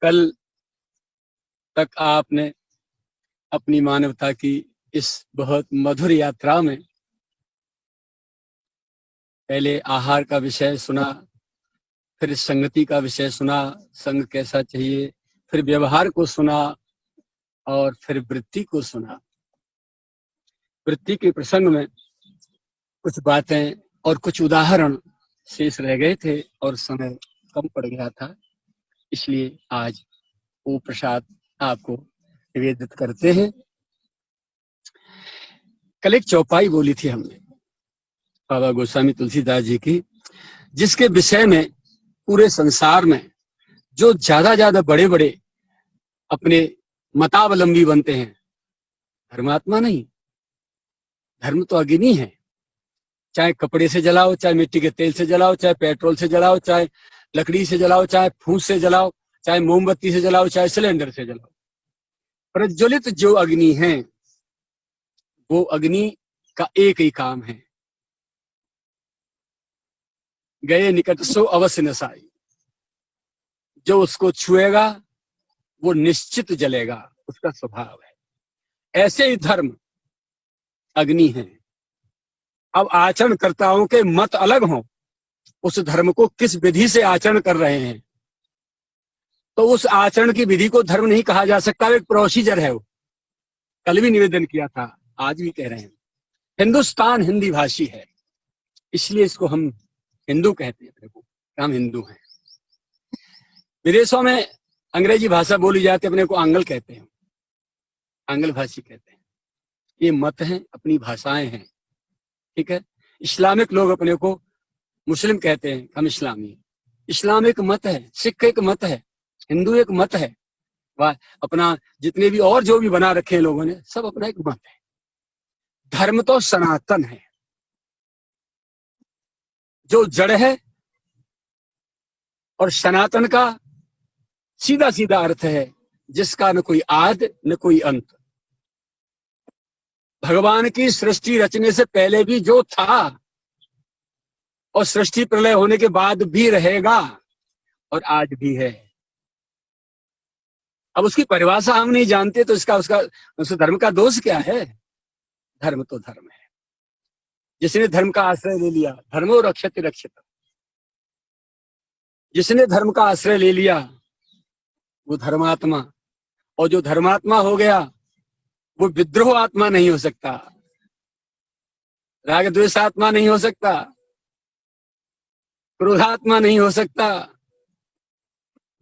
कल तक आपने अपनी मानवता की इस बहुत मधुर यात्रा में पहले आहार का विषय सुना, फिर संगति का विषय सुना, संग कैसा चाहिए, फिर व्यवहार को सुना और फिर वृत्ति को सुना। वृत्ति के प्रसंग में कुछ बातें और कुछ उदाहरण शेष रह गए थे और समय कम पड़ गया था, इसलिए आज वो प्रसाद आपको निवेदित करते हैं। कल एक चौपाई बोली थी हमने बाबा गोस्वामी तुलसीदास जी की, जिसके विषय में पूरे संसार में जो ज्यादा बड़े बड़े अपने मतावलंबी बनते हैं, धर्मात्मा नहीं, धर्म तो अग्नि है। चाहे कपड़े से जलाओ, चाहे मिट्टी के तेल से जलाओ, चाहे पेट्रोल से जलाओ, चाहे लकड़ी से जलाओ, चाहे फूस से जलाओ, चाहे मोमबत्ती से जलाओ, चाहे सिलेंडर से जलाओ, प्रज्वलित जो अग्नि है वो अग्नि का एक ही काम है, गए निकट सो अवश्य नसाई। जो उसको छुएगा वो निश्चित जलेगा, उसका स्वभाव है। ऐसे ही धर्म अग्नि है। अब आचरणकर्ताओं के मत अलग हों, उस धर्म को किस विधि से आचरण कर रहे हैं, तो उस आचरण की विधि को धर्म नहीं कहा जा सकता, एक प्रोसीजर है। वो कल भी निवेदन किया था, आज भी कह रहे हैं। हिंदुस्तान हिंदी भाषी है, इसलिए इसको हम हिंदू कहते हैं, अपने को हम हिंदू हैं। विदेशों में अंग्रेजी भाषा बोली जाती है, अपने को आंग्ल कहते हैं, आंग्ल भाषी कहते हैं। ये मत हैं, अपनी भाषाएं हैं, ठीक है। इस्लामिक लोग अपने को मुस्लिम कहते हैं, हम इस्लामी। इस्लाम एक मत है, सिख एक मत है, हिंदू एक मत है, वाह अपना जितने भी और जो भी बना रखे हैं लोगों ने, सब अपना एक मत है। धर्म तो सनातन है, जो जड़ है, और सनातन का सीधा सीधा अर्थ है जिसका न कोई आद न कोई अंत। भगवान की सृष्टि रचने से पहले भी जो था और सृष्टि प्रलय होने के बाद भी रहेगा और आज भी है। अब उसकी परिभाषा हम नहीं जानते तो इसका उस धर्म का दोष क्या है? धर्म तो धर्म है। जिसने धर्म का आश्रय ले लिया, धर्मो रक्षति रक्षित, जिसने धर्म का आश्रय ले लिया वो धर्मात्मा, और जो धर्मात्मा हो गया वो विद्रोह आत्मा नहीं हो सकता, राग द्वेष आत्मा नहीं हो सकता, क्रोधात्मा नहीं हो सकता,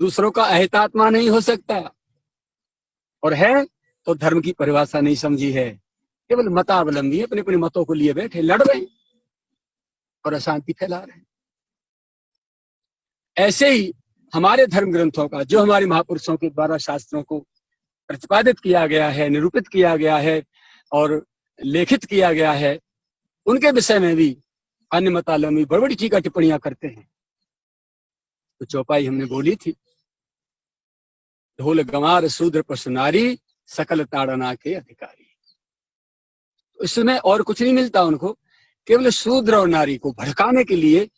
दूसरों का अहितात्मा नहीं हो सकता, और है तो धर्म की परिभाषा नहीं समझी है, केवल मतावलंबी अपने अपने मतों को लिए बैठे, लड़ रहे और अशांति फैला रहे। ऐसे ही हमारे धर्म ग्रंथों का, जो हमारे महापुरुषों के द्वारा शास्त्रों को प्रतिपादित किया गया है, निरूपित किया गया है और लेखित किया गया है, उनके विषय में भी अन्य मतावलंबी बड़ी बड़ी टीका टिप्पणियां करते हैं। तो चौपाई हमने बोली थी, ढोल गंवार शूद्र पशु नारी, सकल ताड़ना के अधिकारी। तो इसमें और कुछ नहीं मिलता उनको, केवल शूद्र और नारी को भड़काने के लिए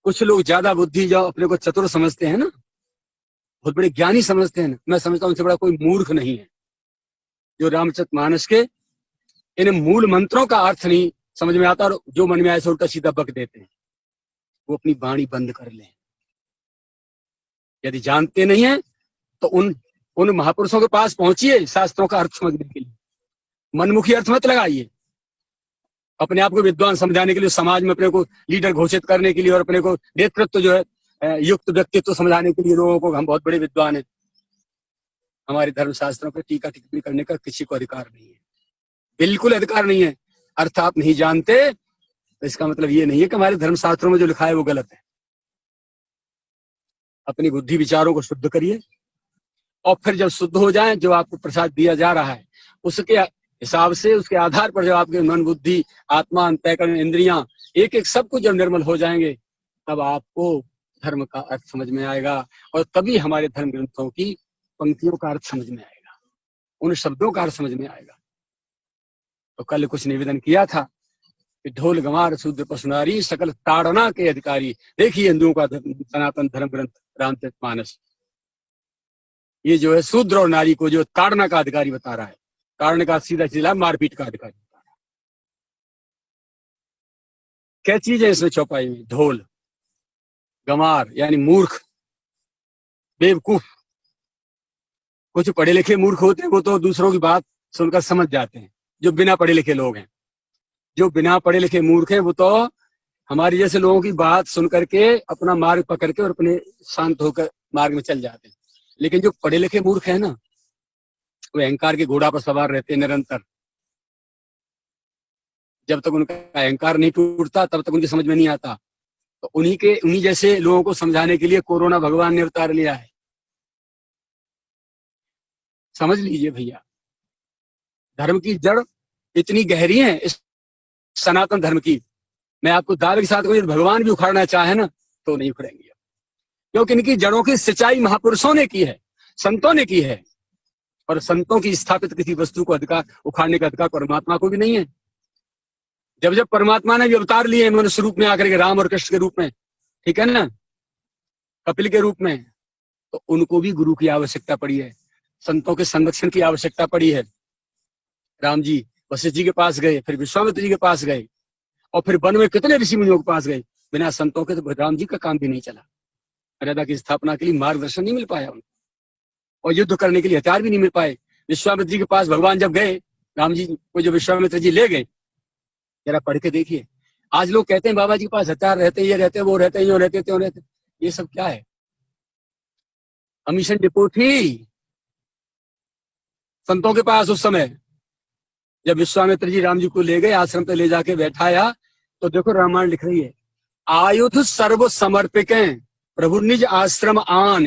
कुछ लोग ज्यादा बुद्धि, जो अपने को चतुर समझते हैं ना, बहुत बड़े ज्ञानी समझते हैं, मैं समझता हूं उनसे बड़ा कोई मूर्ख नहीं है, जो रामचरितमानस के इन मूल मंत्रों का अर्थ नहीं समझ में आता और जो मन में आए उल्टा सीधा बक देते हैं। वो अपनी वाणी बंद कर लें। यदि जानते नहीं है तो उन महापुरुषों के पास पहुंचिए शास्त्रों का अर्थ समझने के लिए। मनमुखी अर्थ मत लगाइए, अपने आप को विद्वान समझाने के लिए, समाज में अपने को लीडर घोषित करने के लिए और अपने को नेतृत्व जो है युक्त व्यक्तित्व समझाने के लिए लोगों को हम बहुत बड़े विद्वान हैं। हमारे धर्मशास्त्रों पर टीका टिप्पणी करने का किसी को अधिकार नहीं है, बिल्कुल अधिकार नहीं है। अर्थ आप नहीं जानते तो इसका मतलब ये नहीं है कि हमारे धर्मशास्त्रों में जो लिखा है वो गलत है। अपनी बुद्धि विचारों को शुद्ध करिए और फिर जब शुद्ध हो जाए, जो आपको प्रसाद दिया जा रहा है उसके हिसाब से, उसके आधार पर जब आपके मन बुद्धि आत्मा अंतःकरण इंद्रियां एक एक सब कुछ जब निर्मल हो जाएंगे, तब आपको धर्म का अर्थ समझ में आएगा और तभी हमारे धर्म ग्रंथों की पंक्तियों का अर्थ समझ में आएगा, उन शब्दों का अर्थ समझ में आएगा। तो कल कुछ निवेदन किया था कि ढोल गंवार शूद्र पशु नारी, सकल ताड़ना के अधिकारी। देखिए हिंदुओं का सनातन धर्म ग्रंथ रामचरितमानस, ये जो है शूद्र और नारी को जो ताड़ना का अधिकारी बता रहा है, ताड़ना का सीधा सीधा मारपीट का अधिकारी बता रहा है। क्या चीज है इसमें चौपाई में? ढोल, गंवार यानी मूर्ख, बेवकूफ। कुछ पढ़े लिखे मूर्ख होते हैं, वो तो दूसरों की बात सुनकर समझ जाते हैं। जो बिना पढ़े लिखे लोग हैं, जो बिना पढ़े लिखे मूर्ख हैं, वो तो हमारी जैसे लोगों की बात सुन करके अपना मार्ग पकड़ के और अपने शांत होकर मार्ग में चल जाते हैं। लेकिन जो पढ़े लिखे मूर्ख है ना, वो अहंकार के घोड़ा पर सवार रहते हैं निरंतर। जब तक उनका अहंकार नहीं टूटता तब तक उनकी समझ में नहीं आता। तो उन्हीं जैसे लोगों को समझाने के लिए कोरोना भगवान ने अवतार लिया है। समझ लीजिए भैया, धर्म की जड़ इतनी गहरी है इस सनातन धर्म की। मैं आपको दावे के साथ कहूं, भगवान भी उखाड़ना चाहे ना तो नहीं उखड़ेंगे, क्योंकि इनकी जड़ों की सिंचाई महापुरुषों ने की है, संतों ने की है। और संतों की स्थापित किसी वस्तु को अधिकार उखाड़ने का अधिकार परमात्मा को भी नहीं है। जब जब परमात्मा ने भी अवतार लिए मनुष्य रूप में आकर के, राम और कृष्ण के रूप में, ठीक है ना, कपिल के रूप में, तो उनको भी गुरु की आवश्यकता पड़ी है, संतों के संरक्षण की आवश्यकता पड़ी है। राम जी वशिष्ठ जी के पास गए, फिर विश्वामित्र जी के पास गए, और फिर वन में कितने ऋषि मुनियों के पास गए। बिना संतों के तो राम जी का काम भी नहीं चला। मर्यादा की स्थापना के लिए मार्गदर्शन नहीं मिल पाया उनको, और युद्ध करने के लिए हथियार भी नहीं मिल पाए। विश्वामित्र जी के पास भगवान जब गए, राम जी को जो विश्वामित्र जी ले गए, जरा पढ़ के देखिए। आज लोग कहते हैं बाबा जी के पास हथियार रहते, ये रहते, वो रहते, यो रहते, त्यों रहते। ये सब क्या है? कमीशन डिपो थी संतों के पास उस समय। जब विश्वामित्र जी राम जी को ले गए, आश्रम पे ले जाके बैठाया, तो देखो रामायण लिख रही है, आयुध सर्व समर्पिकें प्रभु निज आश्रम आन,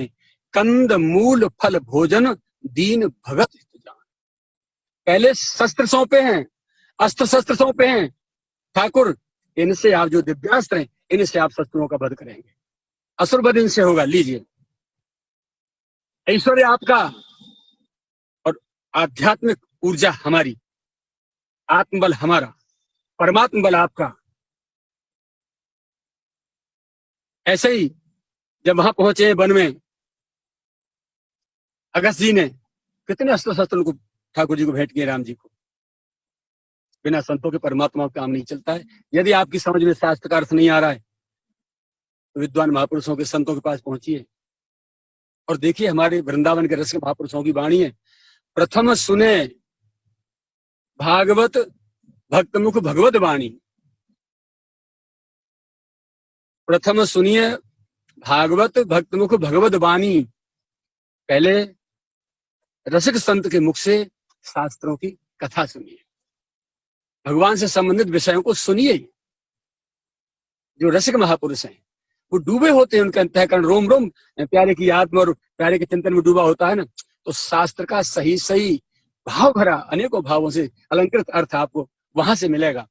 कंद मूल फल भोजन दीन भगत जान। पहले शस्त्र सौंपे हैं, अस्त्र शस्त्र सौंपे हैं। ठाकुर, इनसे आप जो दिव्यास्त्र हैं, इनसे आप शत्रुओं का वध करेंगे, असुर वध इनसे होगा। लीजिए, ऐश्वर्य आपका और आध्यात्मिक ऊर्जा हमारी, आत्मबल हमारा, परमात्म बल आपका। ऐसे ही जब वहां पहुंचे वन में, अगस्त जी ने कितने अस्त्र शस्त्रों को ठाकुर जी को भेंट किए राम जी को। बिना संतों के परमात्मा का काम नहीं चलता है। यदि आपकी समझ में शास्त्र का अर्थ नहीं आ रहा है, तो विद्वान महापुरुषों के, संतों के पास पहुंचिए और देखिए। हमारे वृंदावन के रस के महापुरुषों की वाणी है, प्रथम सुने भागवत भक्त मुख भगवत वाणी। प्रथम सुनिए भागवत भक्त मुख भगवत वाणी। पहले रसिक संत के मुख से शास्त्रों की कथा सुनिए, भगवान से संबंधित विषयों को सुनिए। जो रसिक महापुरुष हैं वो डूबे होते हैं, उनके अंतःकरण रोम रोम प्यारे की याद में और प्यारे के चिंतन में डूबा होता है ना। तो शास्त्र का सही सही भाव भरा अनेकों भावों से अलंकृत अर्थ आपको वहां से मिलेगा।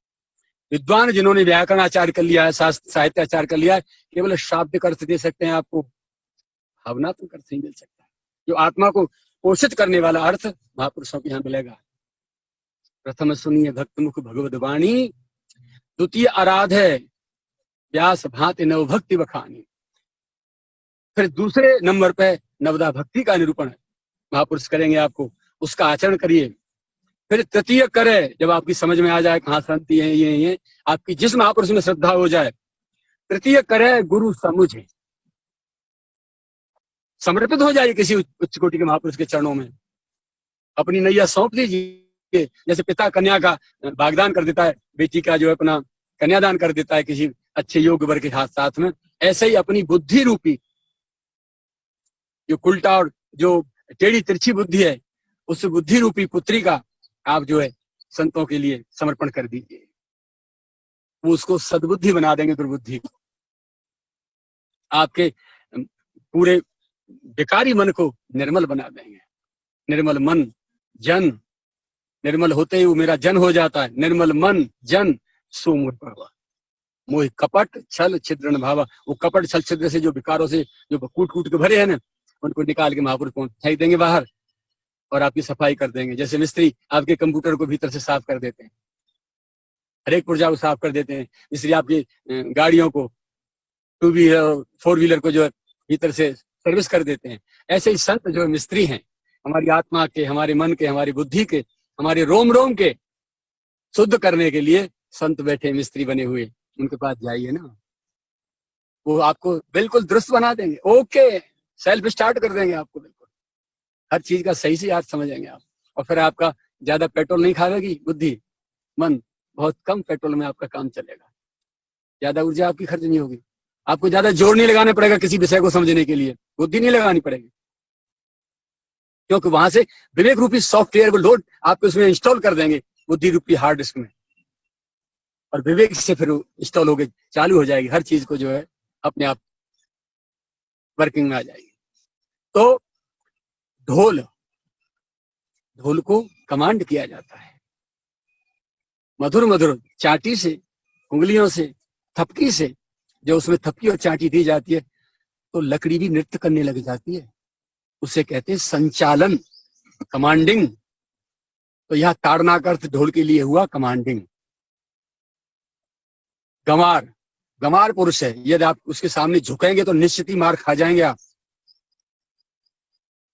विद्वान जिन्होंने व्याकरण आचार्य कर लिया है, साहित्य आचार्य कर लिया है, केवल शाब्दिक अर्थ दे सकते हैं आपको, भावनात्मक अर्थ नहीं मिल सकता। जो आत्मा को पोषित करने वाला अर्थ महापुरुषों के यहाँ मिलेगा। प्रथम सुनिए भक्त मुख भगवत वाणी, द्वितीय आराध है व्यास भांति नवभक्ति बखानी। फिर दूसरे नंबर पे नवदा भक्ति का निरूपण है, महापुरुष करेंगे आपको, उसका आचरण करिए। फिर तृतीय करे, जब आपकी समझ में आ जाए कहाँ शांति है, ये आपकी जिस महापुरुष में श्रद्धा हो जाए, तृतीय करे गुरु समुझे, समर्पित हो जाइए किसी उच्च कोटि के महापुरुष के चरणों में, अपनी नैया सौंप दीजिए। जैसे पिता कन्या का वागदान कर देता है, बेटी का जो है अपना कन्यादान कर देता है किसी अच्छे योग्य वर्ग के साथ में, ऐसे ही अपनी बुद्धि रूपी जो उल्टा और जो टेढ़ी तिरछी बुद्धि है, उस बुद्धि रूपी पुत्री का आप जो है संतों के लिए समर्पण कर दीजिए। वो उसको सद्बुद्धि बना देंगे, दुर्बुद्धि को। आपके पूरे बेकारी मन को निर्मल बना देंगे। निर्मल मन जन, निर्मल होते ही वो मेरा जन हो जाता है। निर्मल मन जन सो मोह पावा, मोह कपट छल छिद्रन भावा। वो कपट छल छिद्र से जो विकारों से जो कूट कूट के भरे हैं ना, उनको निकाल के महापुरुष को फेंक देंगे बाहर और आपकी सफाई कर देंगे। जैसे मिस्त्री आपके कंप्यूटर को भीतर से साफ कर देते हैं, हर एक पुर्जा को साफ कर देते हैं, मिस्त्री आपकी गाड़ियों को, टू व्हीलर फोर व्हीलर को जो है भीतर से सर्विस कर देते हैं। ऐसे ही संत जो मिस्त्री हैं, हमारी आत्मा के, हमारे मन के, हमारी बुद्धि के, हमारे रोम रोम के शुद्ध करने के लिए संत बैठे मिस्त्री बने हुए, उनके पास जाइए ना, वो आपको बिल्कुल दुरुस्त बना देंगे। ओके, सेल्फ स्टार्ट कर देंगे आपको, बिल्कुल हर चीज का सही से याद समझेंगे आप। और फिर आपका ज्यादा पेट्रोल नहीं खाएगी बुद्धि, मन, बहुत कम पेट्रोल में आपका काम चलेगा, ज्यादा ऊर्जा आपकी खर्च नहीं होगी, आपको ज्यादा जोर नहीं लगाना पड़ेगा किसी विषय को समझने के लिए, बुद्धि नहीं लगानी पड़ेगी, क्योंकि वहां से विवेक रूपी सॉफ्टवेयर को लोड आपको उसमें इंस्टॉल कर देंगे, बुद्धि रूपी हार्ड डिस्क में, और विवेक से फिर इंस्टॉल होके चालू हो जाएगी, हर चीज को जो है अपने आप वर्किंग में आ जाएगी। तो ढोल, ढोल को कमांड किया जाता है, मधुर मधुर चाटी से, उंगलियों से, थपकी से, जो उसमें थपकी और चाटी दी जाती है तो लकड़ी भी नृत्य करने लग जाती है, उसे कहते हैं संचालन, कमांडिंग। तो यह ताड़ना का अर्थ ढोल के लिए हुआ कमांडिंग। गंवार, गंवार पुरुष है, यदि आप उसके सामने झुकेंगे तो निश्चित ही मार खा जाएंगे आप।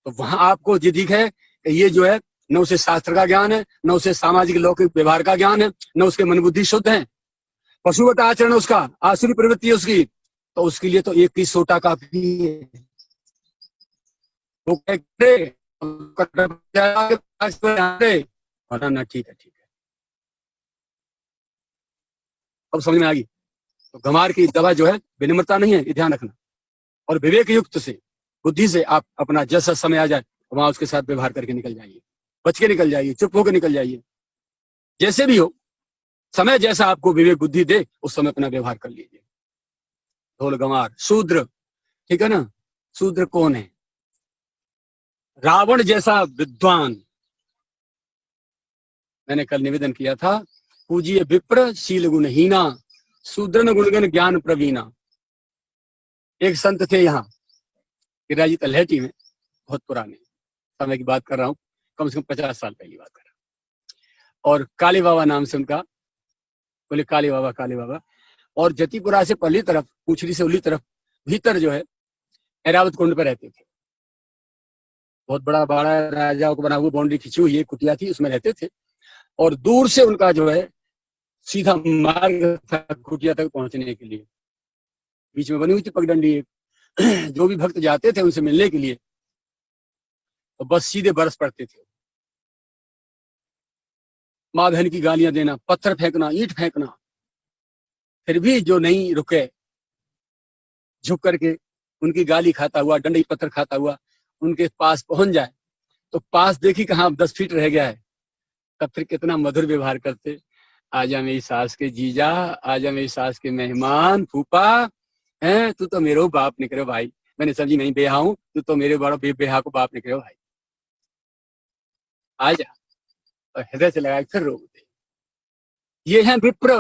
तो वहां आपको ये दिखे कि ये जो है न उसे शास्त्र का ज्ञान है, न उसे सामाजिक लौकिक व्यवहार का ज्ञान है, न उसके मन बुद्धि शुद्ध है, पशुवत आचरण उसका, आसुरी प्रवृत्ति है उसकी, तो उसके लिए तो एक ही सोटा काफी है। वो कहते ना, ठीक है ठीक है, अब समझ में आ गई। तो गंवार की दवा जो है विनम्रता नहीं है, ये ध्यान रखना, और विवेक युक्त से, बुद्धि से आप अपना जैसा समय आ जाए वहां उसके साथ व्यवहार करके निकल जाइए, बच के निकल जाइए, चुप होकर निकल जाइए, जैसे भी हो, समय जैसा आपको विवेक बुद्धि दे उस समय अपना व्यवहार कर लीजिए। ढोल गंवार। शूद्र, ठीक है ना, शूद्र कौन है? रावण जैसा विद्वान। मैंने कल निवेदन किया था, पूजिए विप्र शील गुणहीना, शूद्रन गुणगण ज्ञान प्रवीणा। एक संत थे यहाँ गिरिराज तलहटी में, बहुत पुराने समय की बात कर रहा हूँ, कम से कम 50 साल पहली बात कर रहा हूँ, और काली बाबा नाम से उनका, बोले काली बाबा काली बाबा। और जतीपुरा से पल्ली तरफ, पूछड़ी से उली तरफ भीतर जो है ऐरावत कुंड पर रहते थे। बहुत बड़ा बाड़ा राजाओं को बना हुआ, बाउंड्री खींची हुई, कुटिया थी, उसमें रहते थे। और दूर से उनका जो है सीधा मार्ग था कुटिया तक पहुंचने के लिए, बीच में बनी हुई थी पगडंडी एक। जो भी भक्त जाते थे उनसे मिलने के लिए तो बस सीधे बरस पड़ते थे, माँ बहन की गालियां देना, पत्थर फेंकना, ईंट फेंकना, फिर भी जो नहीं रुके, झुक करके उनकी गाली खाता हुआ, डंडे पत्थर खाता हुआ उनके पास पहुंच जाए तो पास देखी कहाँ 10 फीट रह गया है, तब फिर कितना मधुर व्यवहार करते। आजा मेरी सास के जीजा, आजा मेरी सास के मेहमान, फूफा है, तू तो मेरे बाप निकले भाई, मैंने समझी नहीं बेहा हूं, तू तो मेरे बड़ा बेहा को बाप निकले भाई, आजा। और हृदय से लगा फिर रोकते। ये है विप्र,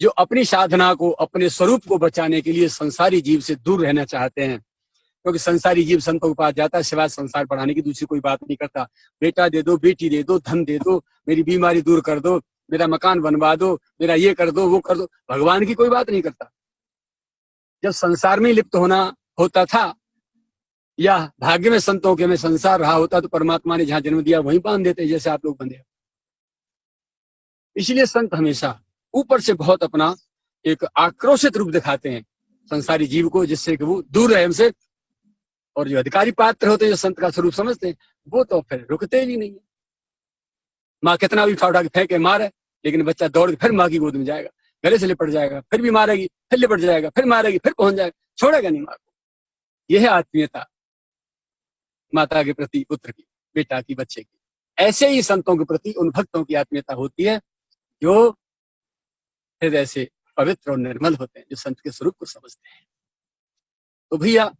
जो अपनी साधना को, अपने स्वरूप को बचाने के लिए संसारी जीव से दूर रहना चाहते हैं, क्योंकि संसारी जीव संतों के पास जाता है, सिवाय संसार बढ़ाने की दूसरी कोई बात नहीं करता। बेटा दे दो, बेटी दे दो, धन दे दो, मेरी बीमारी दूर कर दो, मेरा मकान बनवा दो, मेरा ये कर दो, वो कर दो, भगवान की कोई बात नहीं करता। जब संसार में लिप्त होना होता था या भाग्य में संतों के में संसार रहा होता तो परमात्मा ने जहां जन्म दिया वहीं बांध देते, जैसे आप लोग बंधे। इसलिए संत हमेशा ऊपर से बहुत अपना एक आक्रोशित रूप दिखाते हैं संसारी जीव को, जिससे कि वो दूर रहे हमसे। और जो अधिकारी पात्र होते हैं, जो संत का स्वरूप समझते हैं, वो तो फिर रुकते ही नहीं है। माँ कितना भी फाड़ा के फेंके मारे, लेकिन बच्चा दौड़ के फिर माँ की गोद में जाएगा, गले से लिपट जाएगा, फिर भी मारेगी, फिर लिपट जाएगा, फिर मारेगी, फिर पहुंच जाएगा, छोड़ेगा नहीं माँ को। यह है आत्मीयता, माता के प्रति पुत्र की, बेटा की, बच्चे की। ऐसे ही संतों के प्रति उन भक्तों की आत्मीयता होती है जो हृदय से पवित्र और निर्मल होते हैं, जो संत के स्वरूप को समझते हैं। तो भैया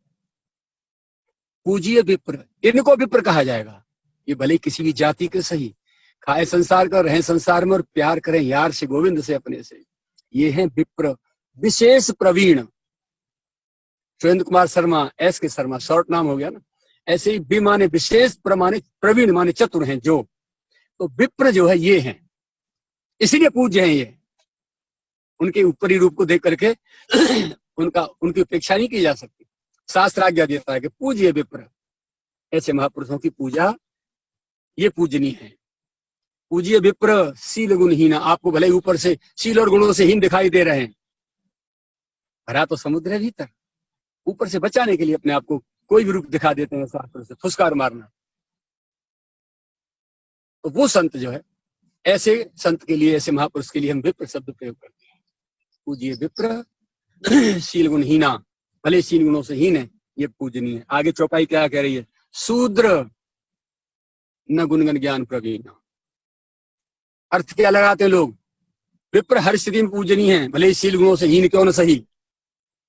पूजिए विप्र, इनको विप्र कहा जाएगा। ये भले किसी भी जाति के सही, खाए संसार का, रहे संसार में और प्यार करें यार से, गोविंद से, अपने से। ये हैं विप्र, विशेष प्रवीण। सुरेंद्र कुमार शर्मा, एस के शर्मा, शॉर्ट नाम हो गया ना। ऐसे ही बी माने विशेष, प्रमाणे प्रवीण माने चतुर हैं जो। तो विप्र जो है ये हैं, इसीलिए पूज्य हैं ये। उनके ऊपरी रूप को देख करके उनकी उपेक्षा नहीं की जा सकती। शास्त्र आज्ञा देता है कि पूज्य विप्र, ऐसे महापुरुषों की पूजा ये पूजनीय है। पूज्य विप्र शील गुणहीन, आपको भले ही ऊपर से शील और गुणों से हीन दिखाई दे रहे हैं, भरा तो समुद्र है भीतर, ऊपर से बचाने के लिए अपने आप को कोई भी रूप दिखा देते हैं शास्त्र से, फुसकार मारना। तो वो संत जो है, ऐसे संत के लिए, ऐसे महापुरुष के लिए हम विप्र शब्द प्रयोग करते हैं। पूज्य विप्र शील गुणहीना, भले शील गुणों से हीन है, ये पूजनीय है। आगे चौपाई क्या कह रही है? शूद्र न गुणगन ज्ञान प्रवीण। अर्थ क्या लगाते हैं लोग? विप्र हर स्थिति में पूजनीय है, भले ही शील गुणों से हीन क्यों न सही,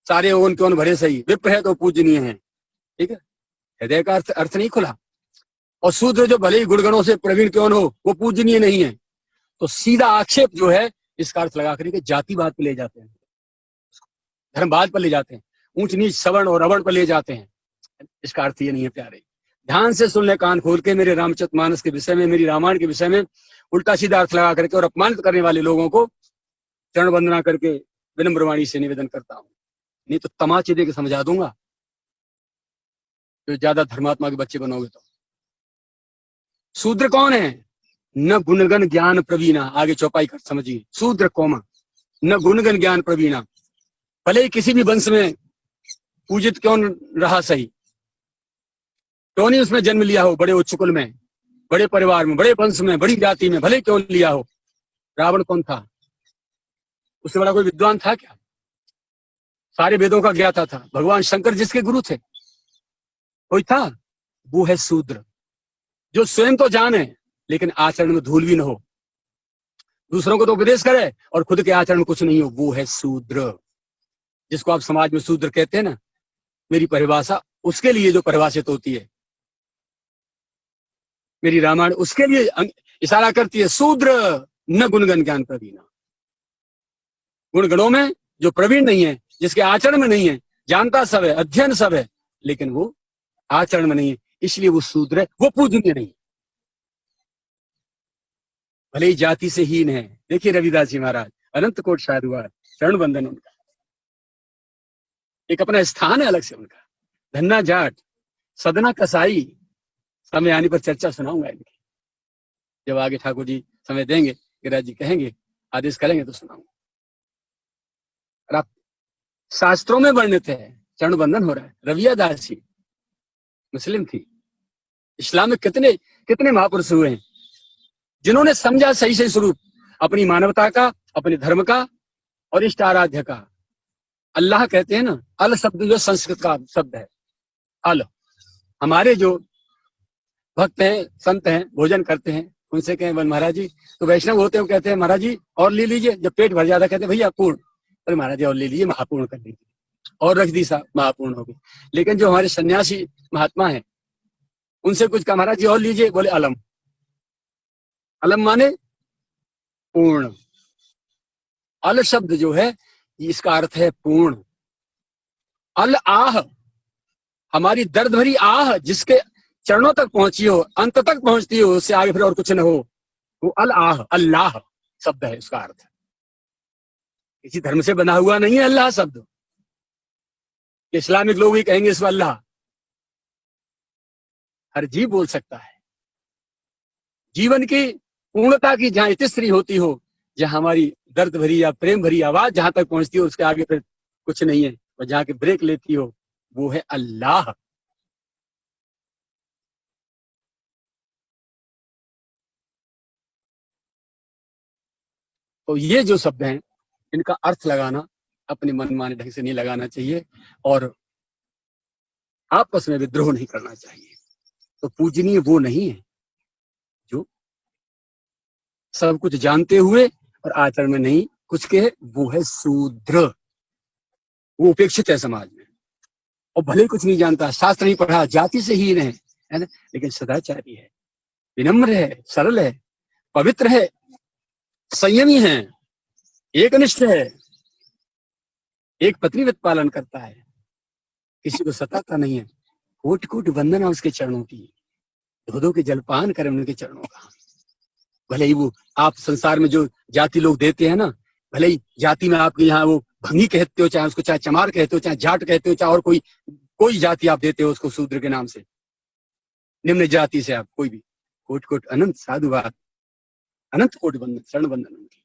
सारे ओन क्यों न भरे सही, विप्र है तो पूजनीय है। ठीक है, हृदय का अर्थ नहीं खुला। और शूद्र जो भले ही गुणगणों से प्रवीण क्यों न हो, वो पूजनीय नहीं है। तो सीधा आक्षेप जो है इसका अर्थ लगा करके जातिवाद पर ले जाते हैं, धर्मवाद पर ले जाते हैं, ऊंच नीच सवर्ण और अवर्ण पर ले जाते हैं। इसका अर्थ ये नहीं है प्यारे। ध्यान से सुन ले कान खोल के, मेरे रामचरितमानस के विषय में, मेरी रामायण के विषय में उल्टा सीधा अर्थ लगा करके और अपमानित करने वाले लोगों को चरण वंदना करके विनम्र वाणी से निवेदन करता हूं, नहीं तो तमाचे दे के समझा दूंगा, जो ज्यादा धर्मात्मा के बच्चे बनोगे तो। शूद्र कौन है? न गुणगन ज्ञान प्रवीणा। आगे चौपाई कर समझिए, शूद्र कौमा न गुणगन ज्ञान प्रवीणा, भले ही किसी भी वंश में पूजित क्यों रहा सही, क्यों नहीं उसमें जन्म लिया हो, बड़े उच्च कुल में, बड़े परिवार में, बड़े वंश में, बड़ी जाति में, भले क्यों लिया हो। रावण कौन था? उससे बड़ा कोई विद्वान था क्या? सारे वेदों का ज्ञाता था। भगवान शंकर जिसके गुरु थे, कोई था? वो है शूद्र, जो स्वयं तो जाने लेकिन आचरण में धूल भी न हो, दूसरों को तो उपदेश करे और खुद के आचरण में कुछ नहीं हो, वो है शूद्र। जिसको आप समाज में शूद्र कहते हैं ना, मेरी परिभाषा उसके लिए जो परिभाषित होती है, मेरी रामायण उसके लिए इशारा करती है। शूद्र न गुणगन ज्ञान प्रवीण, गुणगणों में जो प्रवीण नहीं है, जिसके आचरण में नहीं है, जानता सब है, अध्ययन सब है, लेकिन वो आचरण में नहीं है, इसलिए वो शूद्र है, वो पूजनीय नहीं। भले ही जाति से हीन है। देखिए रविदास जी महाराज, अनंत कोट साधुवाद, शरण बंधन उनका, एक अपना स्थान है अलग से उनका। धन्ना जाट, सदना कसाई, समय आने पर चर्चा सुनाऊंगा इनकी, जब आगे ठाकुर जी समय देंगे, गिरिराज जी कहेंगे, आदेश करेंगे तो सुनाऊंगा। और आप शास्त्रों में वर्णित है, चरण बंधन हो रहा है। रविया दास जी मुस्लिम थी। इस्लाम में कितने कितने महापुरुष हुए हैं जिन्होंने समझा सही सही स्वरूप अपनी मानवता का, अपने धर्म का और इष्ट आराध्य का। अल्लाह कहते हैं ना, अल शब्द जो संस्कृत का शब्द है, अल। हमारे जो भक्त हैं, संत हैं, भोजन करते हैं, उनसे कहें महाराज जी, तो वैष्णव होते हैं, कहते हैं महाराज जी और ले लीजिए। जब पेट भर जाता कहते हैं भैया पूर्ण, अरे महाराज जी और ले लीजिए, महापूर्ण कर लीजिए, और रख दी साहब, महापूर्ण हो गई। लेकिन जो हमारे सन्यासी महात्मा हैं, उनसे कुछ कहा, महाराज जी और लीजिए, बोले अलम। अलम माने पूर्ण। अल शब्द जो है इसका अर्थ है पूर्ण। अल आह, हमारी दर्द भरी आह जिसके चरणों तक पहुंची हो, अंत तक पहुंचती हो, उससे आगे फिर और कुछ न हो, वो अल आह, अल्लाह शब्द है उसका अर्थ। किसी धर्म से बना हुआ नहीं है अल्लाह शब्द। इस्लामिक लोग ही कहेंगे इसको अल्लाह। हर जीव बोल सकता है। जीवन की पूर्णता की जहां इतिश्री होती हो, जहां हमारी दर्द भरी या प्रेम भरी आवाज जहां तक पहुंचती हो, उसके आगे फिर कुछ नहीं है, और जहां की ब्रेक लेती हो, वो है अल्लाह। तो ये जो शब्द हैं, इनका अर्थ लगाना अपने मनमाने ढंग से नहीं लगाना चाहिए, और आपस में विद्रोह नहीं करना चाहिए। तो पूजनीय वो नहीं है जो सब कुछ जानते हुए और आचरण में नहीं कुछ के है, वो है शूद्र। वो उपेक्षित है समाज में, और भले कुछ नहीं जानता, शास्त्र नहीं पढ़ा, जाति से हीन है ना, लेकिन सदाचारी है, विनम्र है, सरल है, पवित्र है, संयमी है, एकनिष्ठ है, एक पत्नीव्रत पालन करता है, किसी को सताता नहीं है। कोटि कोटि वंदना उसके चरणों की, धो धो के जलपान करें उनके चरणों का। भले ही वो आप संसार में जो जाति लोग देते हैं ना, भले ही जाति में आपके यहाँ वो भंगी कहते हो, चाहे उसको चाहे चमार कहते हो, चाहे जाट कहते हो, चाहे और कोई कोई जाति आप देते हो उसको शूद्र के नाम से, निम्न जाति से आप कोई भी, कोट कोट अनंत साधुवाद, अनंत कोट बंधन, शरण बंधन उनकी।